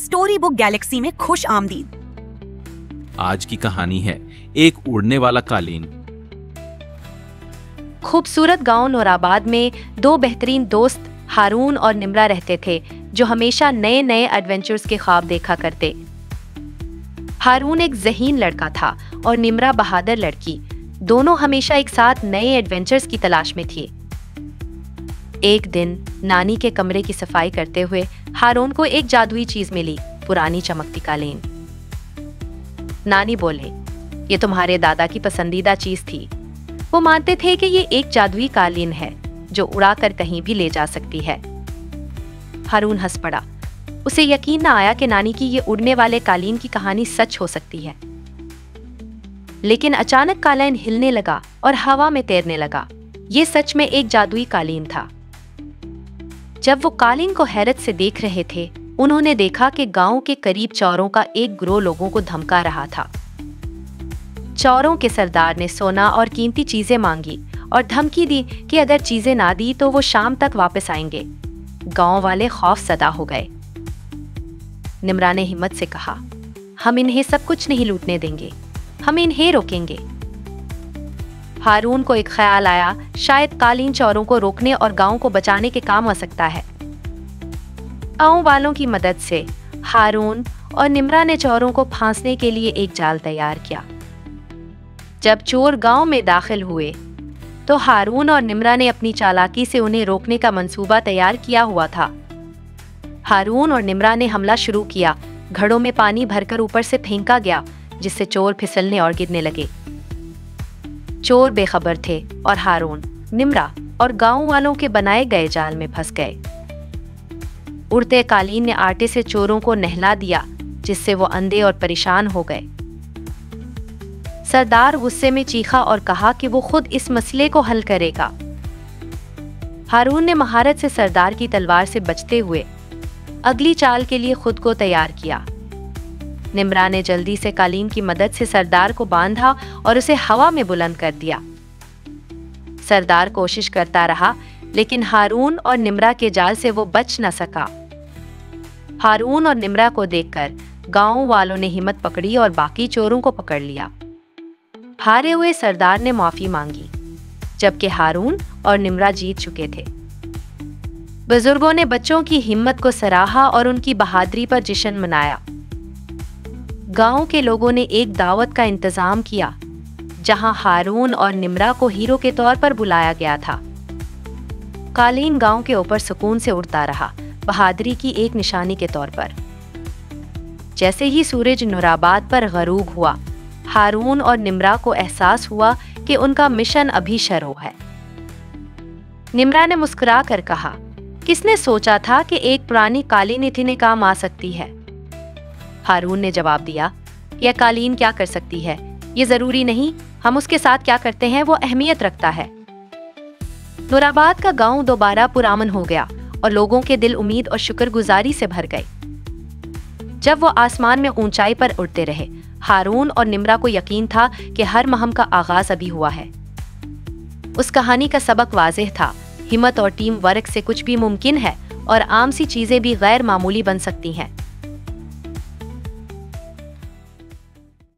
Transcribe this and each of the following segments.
Story book Galaxy में खुश आमदीद। आज की कहानी है एक उड़ने वाला कालीन। खूबसूरत गांव नूराबाद में दो बेहतरीन दोस्त हारून और निम्रा रहते थे, जो हमेशा नए नए एडवेंचर्स के ख्वाब देखा करते। हारून एक ज़हीन लड़का था और निम्रा बहादुर लड़की। दोनों हमेशा एक साथ नए एडवेंचर्स की तलाश में थे। एक दिन नानी के कमरे की सफाई करते हुए हारून को एक जादुई चीज मिली, पुरानी चमकती कालीन। नानी बोले, ये तुम्हारे दादा की पसंदीदा चीज थी। वो मानते थे कि ये एक जादुई कालीन है जो उड़ाकर कहीं भी ले जा सकती है। हारून हंस पड़ा। उसे यकीन न आया कि नानी की ये उड़ने वाले कालीन की कहानी सच हो सकती है। लेकिन अचानक कालीन हिलने लगा और हवा में तैरने लगा। ये सच में एक जादुई कालीन था। जब वो कालीन को हैरत से देख रहे थे, उन्होंने देखा कि गांव के करीब चोरों का एक गिरोह लोगों को धमका रहा था। चोरों के सरदार ने सोना और कीमती चीजें मांगी और धमकी दी कि अगर चीजें ना दी तो वो शाम तक वापस आएंगे। गांव वाले खौफ ज़दा हो गए। निम्रा ने हिम्मत से कहा, हम इन्हें सब कुछ नहीं लूटने देंगे, हम इन्हें रोकेंगे। हारून को एक ख्याल आया, शायद कालीन चोरों को रोकने और गांव को बचाने के काम आ सकता है। गांव वालों की मदद से हारून और निम्रा ने चोरों को फांसने के लिए एक जाल तैयार किया। जब चोर गांव में दाखिल हुए तो हारून और निम्रा ने अपनी चालाकी से उन्हें रोकने का मंसूबा तैयार किया हुआ था। हारून और निम्रा ने हमला शुरू किया। घड़ों में पानी भरकर ऊपर से फेंका गया, जिससे चोर फिसलने और गिरने लगे। चोर बेखबर थे और हारून, निम्रा और गांव वालों के बनाए गए जाल में फंस गए। उड़ते कालीन ने आटे से चोरों को नहला दिया, जिससे वो अंधे और परेशान हो गए। सरदार गुस्से में चीखा और कहा कि वो खुद इस मसले को हल करेगा। हारून ने महारत से सरदार की तलवार से बचते हुए अगली चाल के लिए खुद को तैयार किया। निम्रा ने जल्दी से कालीन की मदद से सरदार को बांधा और उसे हवा में बुलंद कर दिया। सरदार कोशिश करता रहा, लेकिन हारून और निम्रा के जाल से वो बच न सका। हारून और निम्रा को देखकर गांव वालों ने हिम्मत पकड़ी और बाकी चोरों को पकड़ लिया। हारे हुए सरदार ने माफी मांगी, जबकि हारून और निम्रा जीत चुके थे। बुजुर्गों ने बच्चों की हिम्मत को सराहा और उनकी बहादुरी पर जश्न मनाया। गांव के लोगों ने एक दावत का इंतजाम किया, जहां हारून और निम्रा को हीरो के तौर पर बुलाया गया था। कालीन गांव के ऊपर सुकून से उड़ता रहा, बहादुरी की एक निशानी के तौर पर। जैसे ही सूरज नूराबाद पर गरूब हुआ, हारून और निम्रा को एहसास हुआ कि उनका मिशन अभी शुरू है। निम्रा ने मुस्कुरा कर कहा, किसने सोचा था कि एक पुरानी कालीन इतने काम आ सकती है। हारून ने जवाब दिया, यह कालीन क्या कर सकती है, ये जरूरी नहीं, हम उसके साथ क्या करते हैं वो अहमियत रखता है। नूराबाद का गांव दोबारा पुरामन हो गया और लोगों के दिल उम्मीद और शुक्रगुजारी से भर गए। जब वो आसमान में ऊंचाई पर उड़ते रहे, हारून और निम्रा को यकीन था कि हर मुहिम का आगाज अभी हुआ है। उस कहानी का सबक वाज़ेह था, हिम्मत और टीम वर्क से कुछ भी मुमकिन है और आम सी चीजें भी गैर मामूली बन सकती हैं।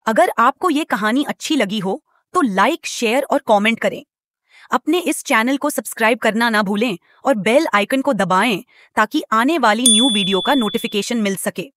अगर आपको ये कहानी अच्छी लगी हो तो लाइक, शेयर और कमेंट करें। अपने इस चैनल को सब्सक्राइब करना ना भूलें और बेल आइकन को दबाएं ताकि आने वाली न्यू वीडियो का नोटिफिकेशन मिल सके।